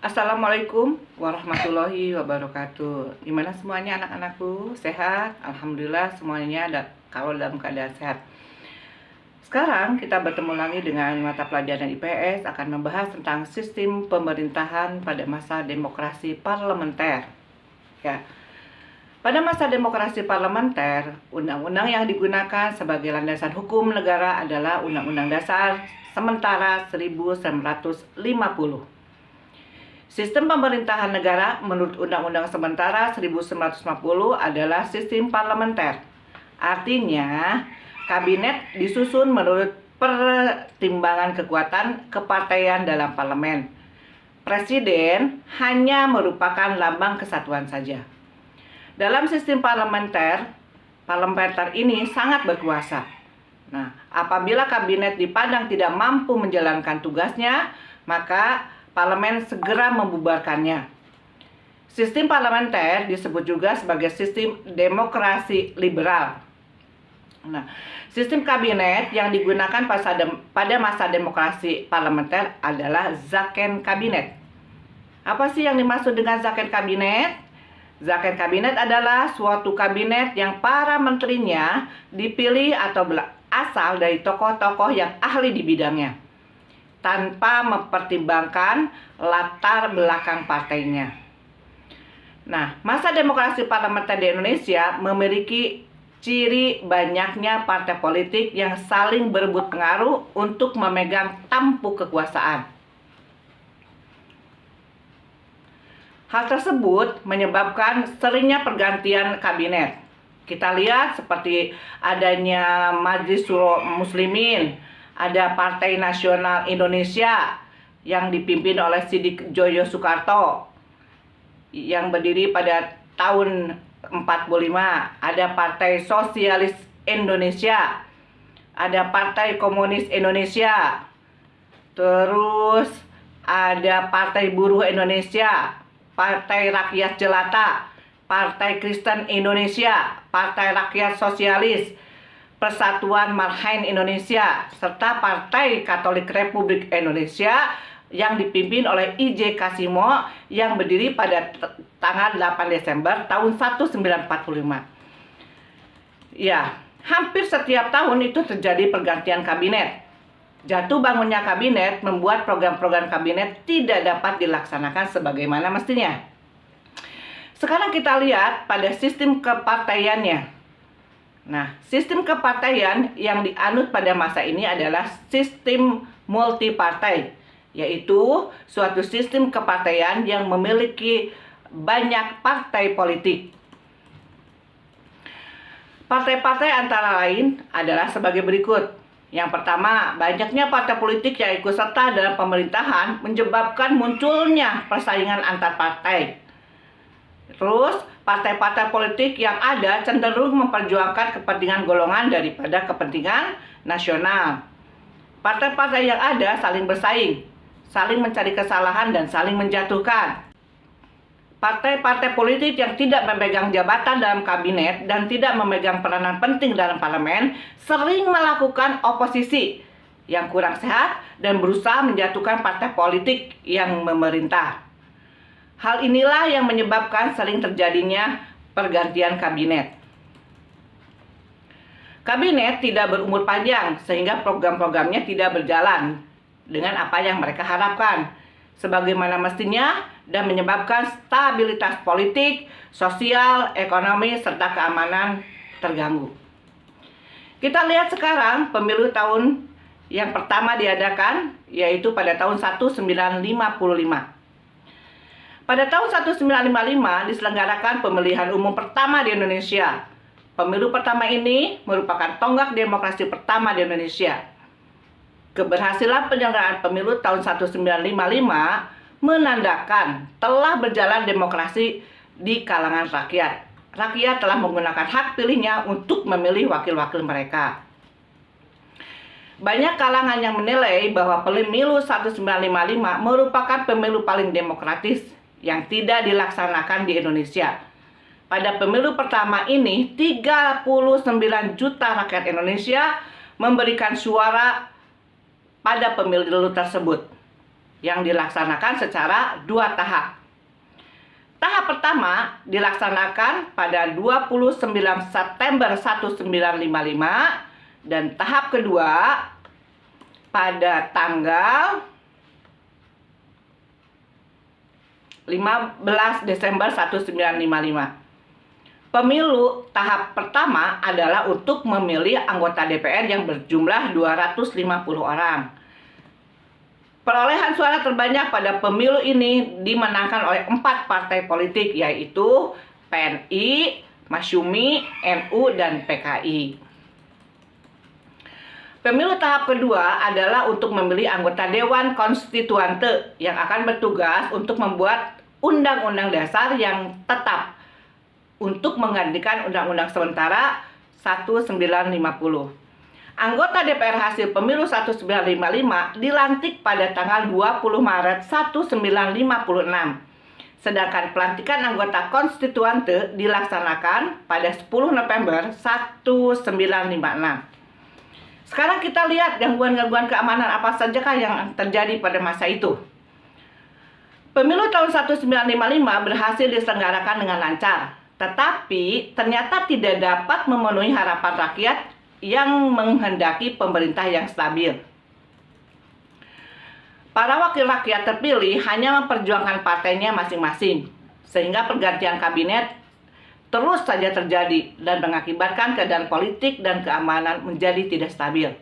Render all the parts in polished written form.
Assalamualaikum warahmatullahi wabarakatuh. Gimana semuanya anak-anakku? Sehat? Alhamdulillah semuanya kalau dalam keadaan sehat. Sekarang kita bertemu lagi dengan mata pelajaran IPS akan membahas tentang sistem pemerintahan pada masa demokrasi parlementer. Ya. Pada masa demokrasi parlementer, undang-undang yang digunakan sebagai landasan hukum negara adalah Undang-Undang Dasar sementara 1950. Sistem pemerintahan negara menurut Undang-Undang Sementara 1950 adalah sistem parlementer. Artinya, kabinet disusun menurut pertimbangan kekuatan kepartaian dalam parlemen. Presiden hanya merupakan lambang kesatuan saja. Dalam sistem parlementer ini sangat berkuasa. Nah, apabila kabinet dipandang tidak mampu menjalankan tugasnya, maka parlemen segera membubarkannya. Sistem parlementer disebut juga sebagai sistem demokrasi liberal. Nah, sistem kabinet yang digunakan pada masa demokrasi parlementer adalah Zaken Kabinet. Apa sih yang dimaksud dengan Zaken Kabinet? Zaken Kabinet adalah suatu kabinet yang para menterinya dipilih atau berasal dari tokoh-tokoh yang ahli di bidangnya, tanpa mempertimbangkan latar belakang partainya. Nah, masa demokrasi parlementer di Indonesia memiliki ciri banyaknya partai politik yang saling berebut pengaruh untuk memegang tampuk kekuasaan. Hal tersebut menyebabkan seringnya pergantian kabinet. Kita lihat seperti adanya Majelis Syuro Muslimin, ada Partai Nasional Indonesia yang dipimpin oleh Siddiq Djoyo Soekarto yang berdiri pada tahun 45, ada Partai Sosialis Indonesia, ada Partai Komunis Indonesia, terus ada Partai Buruh Indonesia, Partai Rakyat Jelata, Partai Kristen Indonesia, Partai Rakyat Sosialis, Persatuan Marhain Indonesia, serta Partai Katolik Republik Indonesia yang dipimpin oleh I.J. Kasimo yang berdiri pada tanggal 8 Desember tahun 1945. Ya, hampir setiap tahun itu terjadi pergantian kabinet. Jatuh bangunnya kabinet membuat program-program kabinet tidak dapat dilaksanakan sebagaimana mestinya. Sekarang kita lihat pada sistem kepartaiannya. Nah, sistem kepartaian yang dianut pada masa ini adalah sistem multipartai, yaitu suatu sistem kepartaian yang memiliki banyak partai politik. Partai-partai antara lain adalah sebagai berikut. Yang pertama, banyaknya partai politik yang ikut serta dalam pemerintahan menyebabkan munculnya persaingan antar partai. Terus, partai-partai politik yang ada cenderung memperjuangkan kepentingan golongan daripada kepentingan nasional. Partai-partai yang ada saling bersaing, saling mencari kesalahan dan saling menjatuhkan. Partai-partai politik yang tidak memegang jabatan dalam kabinet dan tidak memegang peranan penting dalam parlemen sering melakukan oposisi yang kurang sehat dan berusaha menjatuhkan partai politik yang memerintah. Hal inilah yang menyebabkan sering terjadinya pergantian kabinet. Kabinet tidak berumur panjang sehingga program-programnya tidak berjalan dengan apa yang mereka harapkan sebagaimana mestinya dan menyebabkan stabilitas politik, sosial, ekonomi, serta keamanan terganggu. Kita lihat sekarang pemilu tahun yang pertama diadakan yaitu pada tahun 1955. Pada tahun 1955 diselenggarakan pemilihan umum pertama di Indonesia. Pemilu pertama ini merupakan tonggak demokrasi pertama di Indonesia. Keberhasilan penyelenggaraan pemilu tahun 1955 menandakan telah berjalan demokrasi di kalangan rakyat. Rakyat telah menggunakan hak pilihnya untuk memilih wakil-wakil mereka. Banyak kalangan yang menilai bahwa pemilu 1955 merupakan pemilu paling demokratis yang tidak dilaksanakan di Indonesia. Pada pemilu pertama ini, 39 juta rakyat Indonesia memberikan suara pada pemilu tersebut. yang dilaksanakan secara 2 tahap. Tahap pertama dilaksanakan pada 29 September 1955 dan tahap kedua pada tanggal 15 Desember 1955. Pemilu tahap pertama adalah untuk memilih anggota DPR yang berjumlah 250 orang. Perolehan suara terbanyak pada pemilu ini dimenangkan oleh 4 partai politik, yaitu PNI, Masyumi, NU, dan PKI. Pemilu tahap kedua adalah untuk memilih anggota Dewan Konstituante yang akan bertugas untuk membuat undang-undang dasar yang tetap untuk menggantikan Undang-Undang Sementara 1950. Anggota DPR hasil pemilu 1955 dilantik pada tanggal 20 Maret 1956. Sedangkan pelantikan anggota konstituante dilaksanakan pada 10 November 1956. Sekarang kita lihat gangguan-gangguan keamanan apa sajakah yang terjadi pada masa itu. Pemilu tahun 1955 berhasil diselenggarakan dengan lancar, tetapi ternyata tidak dapat memenuhi harapan rakyat yang menghendaki pemerintah yang stabil. Para wakil rakyat terpilih hanya memperjuangkan partainya masing-masing, sehingga pergantian kabinet terus saja terjadi dan mengakibatkan keadaan politik dan keamanan menjadi tidak stabil.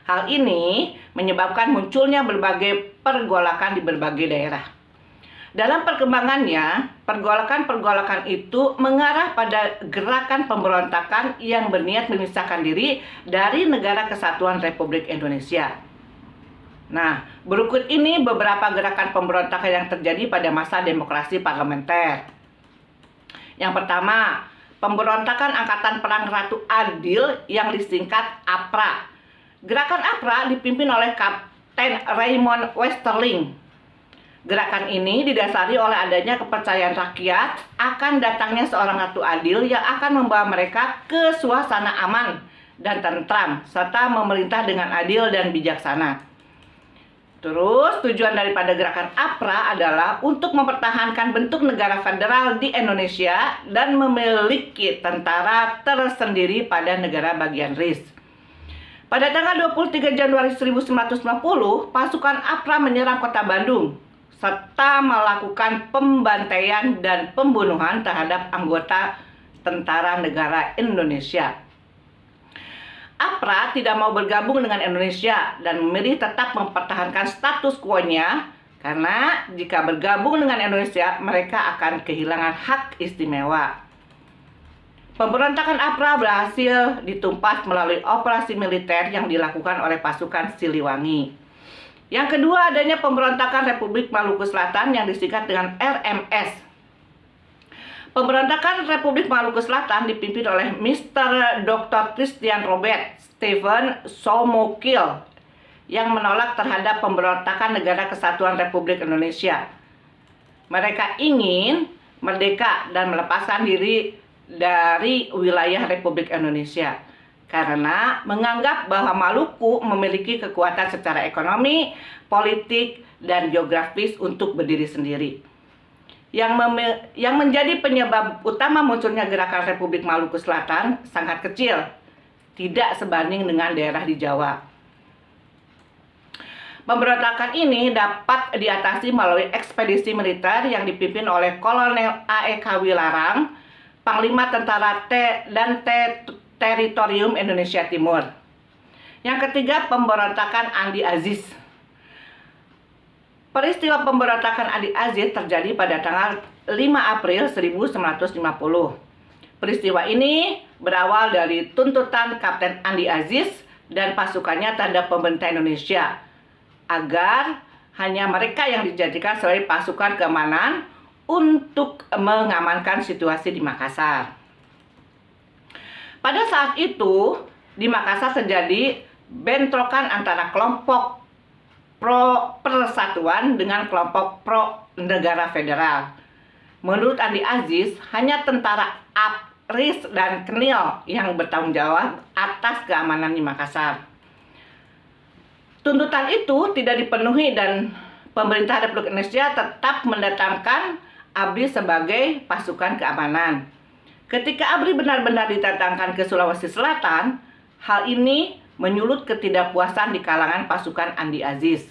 Hal ini menyebabkan munculnya berbagai pergolakan di berbagai daerah. Dalam perkembangannya, pergolakan-pergolakan itu mengarah pada gerakan pemberontakan yang berniat memisahkan diri dari Negara Kesatuan Republik Indonesia. Nah, berikut ini beberapa gerakan pemberontakan yang terjadi pada masa demokrasi parlementer. Yang pertama, pemberontakan Angkatan Perang Ratu Adil yang disingkat APRA. Gerakan APRA dipimpin oleh Kapten Raymond Westerling. Gerakan ini didasari oleh adanya kepercayaan rakyat akan datangnya seorang Ratu Adil yang akan membawa mereka ke suasana aman dan tentram, serta memerintah dengan adil dan bijaksana. Terus, tujuan daripada gerakan APRA adalah untuk mempertahankan bentuk negara federal di Indonesia dan memiliki tentara tersendiri pada negara bagian RIS. Pada tanggal 23 Januari 1950, pasukan APRA menyerang kota Bandung serta melakukan pembantaian dan pembunuhan terhadap anggota tentara negara Indonesia. APRA tidak mau bergabung dengan Indonesia dan memilih tetap mempertahankan status quo-nya karena jika bergabung dengan Indonesia mereka akan kehilangan hak istimewa. Pemberontakan APRA berhasil ditumpas melalui operasi militer yang dilakukan oleh pasukan Siliwangi. Yang kedua, adanya pemberontakan Republik Maluku Selatan yang disingkat dengan RMS. Pemberontakan Republik Maluku Selatan dipimpin oleh Mr. Dr. Christian Robert Stephen Somokil yang menolak terhadap pemberontakan Negara Kesatuan Republik Indonesia. Mereka ingin merdeka dan melepaskan diri dari wilayah Republik Indonesia karena menganggap bahwa Maluku memiliki kekuatan secara ekonomi, politik, dan geografis untuk berdiri sendiri. Yang menjadi penyebab utama munculnya gerakan Republik Maluku Selatan sangat kecil, tidak sebanding dengan daerah di Jawa. Pemberontakan ini dapat diatasi melalui ekspedisi militer yang dipimpin oleh Kolonel A.E.K. Wilarang, Panglima Tentara Teritorium Indonesia Timur. Yang ketiga, pemberontakan Andi Aziz. Peristiwa pemberontakan Andi Aziz terjadi pada tanggal 5 April 1950. Peristiwa ini berawal dari tuntutan Kapten Andi Aziz dan pasukannya terhadap pemerintah Indonesia agar hanya mereka yang dijadikan sebagai pasukan keamanan untuk mengamankan situasi di Makassar. Pada saat itu, di Makassar terjadi bentrokan antara kelompok pro persatuan dengan kelompok pro negara federal. Menurut Andi Aziz, hanya tentara APRIS dan KNIL yang bertanggung jawab atas keamanan di Makassar. Tuntutan itu tidak dipenuhi dan pemerintah Republik Indonesia tetap mendatangkan ABRI sebagai pasukan keamanan. Ketika ABRI benar-benar didatangkan ke Sulawesi Selatan, hal ini menyulut ketidakpuasan di kalangan pasukan Andi Aziz.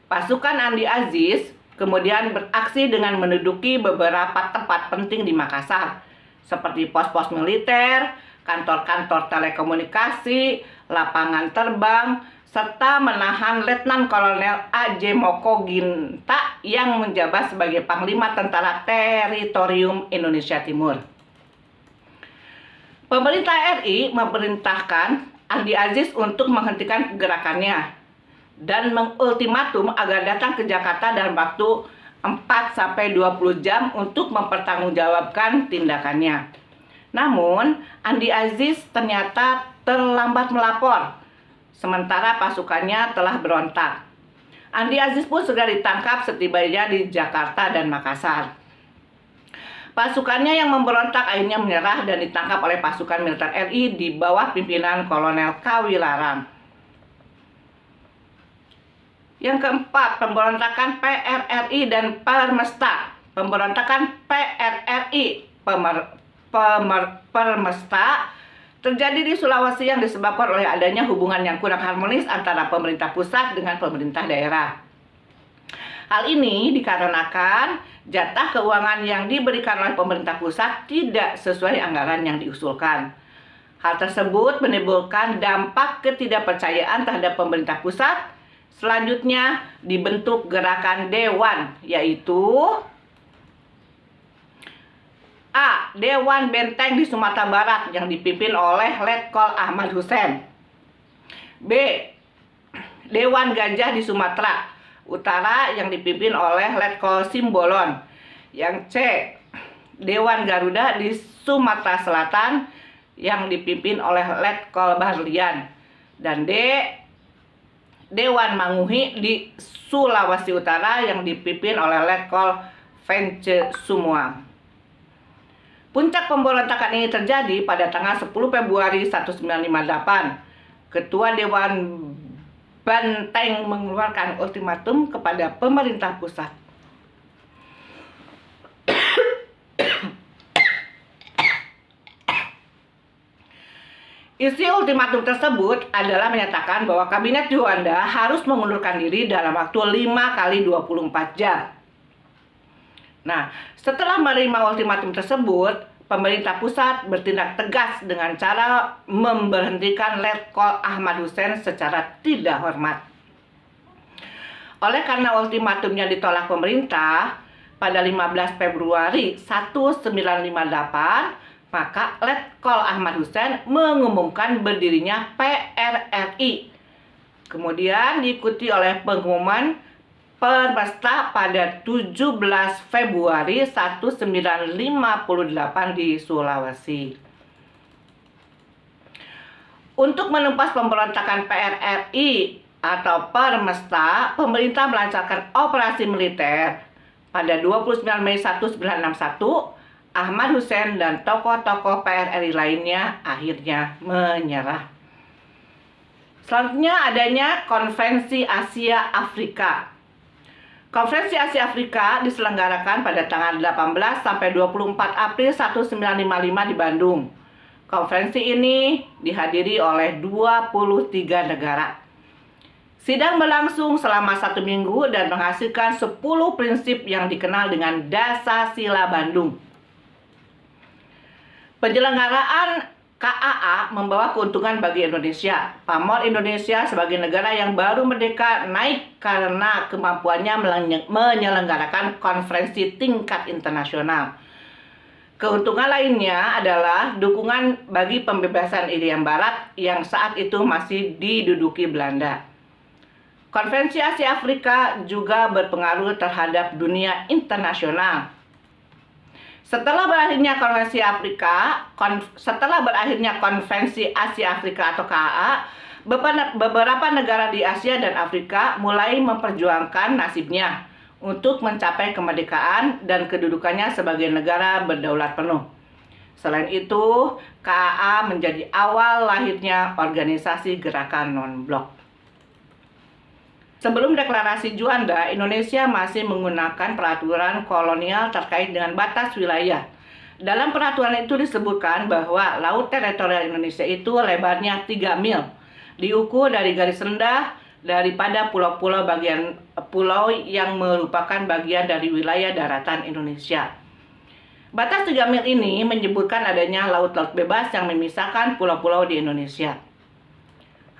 Pasukan Andi Aziz kemudian beraksi dengan menduduki beberapa tempat penting di Makassar, seperti pos-pos militer, kantor-kantor telekomunikasi, lapangan terbang, serta menahan Letnan Kolonel A.J. Moko Ginta yang menjabat sebagai Panglima Tentara Teritorium Indonesia Timur. Pemerintah RI memerintahkan Andi Aziz untuk menghentikan gerakannya dan mengultimatum agar datang ke Jakarta dalam waktu 4-20 jam untuk mempertanggungjawabkan tindakannya. Namun, Andi Aziz ternyata terlambat melapor, sementara pasukannya telah berontak. Andi Aziz pun segera ditangkap setibanya di Jakarta dan Makassar. Pasukannya yang memberontak akhirnya menyerah dan ditangkap oleh pasukan militer RI di bawah pimpinan Kolonel Kawilarang. Yang keempat, pemberontakan PRRI dan Permesta. Pemberontakan PRRI Permesta terjadi di Sulawesi yang disebabkan oleh adanya hubungan yang kurang harmonis antara pemerintah pusat dengan pemerintah daerah. Hal ini dikarenakan jatah keuangan yang diberikan oleh pemerintah pusat tidak sesuai anggaran yang diusulkan. Hal tersebut menimbulkan dampak ketidakpercayaan terhadap pemerintah pusat. Selanjutnya dibentuk gerakan Dewan, yaitu A. Dewan Benteng di Sumatera Barat yang dipimpin oleh Letkol Ahmad Hussein. B. Dewan Gajah di Sumatera Utara yang dipimpin oleh Letkol Simbolon. Yang C. Dewan Garuda di Sumatera Selatan yang dipimpin oleh Letkol Bahrlian. Dan D. Dewan Manguhi di Sulawesi Utara yang dipimpin oleh Letkol Vence Sumuang. Puncak pemberontakan ini terjadi pada tanggal 10 Februari 1958. Ketua Dewan Banteng mengeluarkan ultimatum kepada pemerintah pusat. Isi ultimatum tersebut adalah menyatakan bahwa Kabinet Juanda harus mengundurkan diri dalam waktu 5x24 jam. Nah, setelah menerima ultimatum tersebut, pemerintah pusat bertindak tegas dengan cara memberhentikan Letkol Ahmad Hussein secara tidak hormat. Oleh karena ultimatumnya ditolak pemerintah, pada 15 Februari 1958, maka Letkol Ahmad Hussein mengumumkan berdirinya PRRI. Kemudian diikuti oleh pengumuman Permesta pada 17 Februari 1958 di Sulawesi. Untuk menumpas pemberontakan PRRI atau Permesta, pemerintah melancarkan operasi militer. Pada 29 Mei 1961, Ahmad Hussein dan tokoh-tokoh PRRI lainnya akhirnya menyerah. Selanjutnya adanya Konferensi Asia Afrika. Konferensi Asia Afrika diselenggarakan pada tanggal 18 sampai 24 April 1955 di Bandung. Konferensi ini dihadiri oleh 23 negara. Sidang berlangsung selama 1 minggu dan menghasilkan 10 prinsip yang dikenal dengan Dasar-Sila Bandung. Penyelenggaraan KAA membawa keuntungan bagi Indonesia. Pamor Indonesia sebagai negara yang baru merdeka naik karena kemampuannya menyelenggarakan konferensi tingkat internasional. Keuntungan lainnya adalah dukungan bagi pembebasan Irian Barat yang saat itu masih diduduki Belanda. Konferensi Asia Afrika juga berpengaruh terhadap dunia internasional. Setelah berakhirnya Konferensi Asia Afrika atau KAA, beberapa negara di Asia dan Afrika mulai memperjuangkan nasibnya untuk mencapai kemerdekaan dan kedudukannya sebagai negara berdaulat penuh. Selain itu, KAA menjadi awal lahirnya organisasi gerakan non-blok. Sebelum deklarasi Juanda, Indonesia masih menggunakan peraturan kolonial terkait dengan batas wilayah. Dalam peraturan itu disebutkan bahwa laut teritorial Indonesia itu lebarnya 3 mil, diukur dari garis rendah daripada pulau-pulau pulau yang merupakan bagian dari wilayah daratan Indonesia. Batas 3 mil ini menyebutkan adanya laut-laut bebas yang memisahkan pulau-pulau di Indonesia.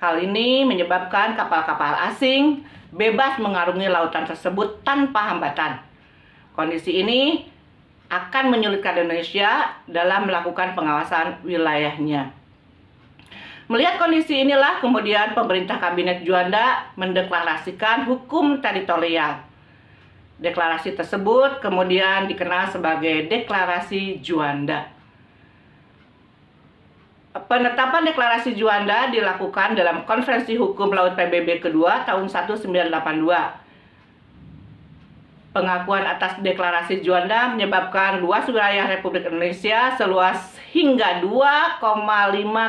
Hal ini menyebabkan kapal-kapal asing bebas mengarungi lautan tersebut tanpa hambatan. Kondisi ini akan menyulitkan Indonesia dalam melakukan pengawasan wilayahnya. Melihat kondisi inilah kemudian pemerintah Kabinet Juanda mendeklarasikan hukum teritorial. Deklarasi tersebut kemudian dikenal sebagai Deklarasi Juanda. Penetapan Deklarasi Juanda dilakukan dalam Konferensi Hukum Laut PBB kedua tahun 1982. Pengakuan atas Deklarasi Juanda menyebabkan luas wilayah Republik Indonesia seluas hingga 2,5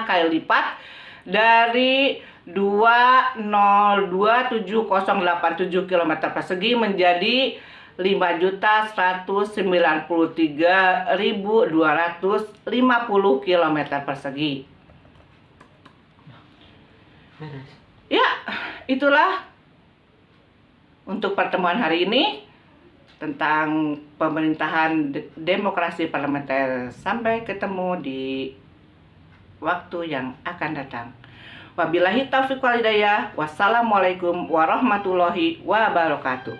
kali lipat dari 2027087 km persegi menjadi 5.193.250 km persegi. Ya, itulah untuk pertemuan hari ini tentang pemerintahan demokrasi parlementer. Sampai ketemu di waktu yang akan datang. Wabillahi taufiq wal hidayah. Wassalamualaikum warahmatullahi wabarakatuh.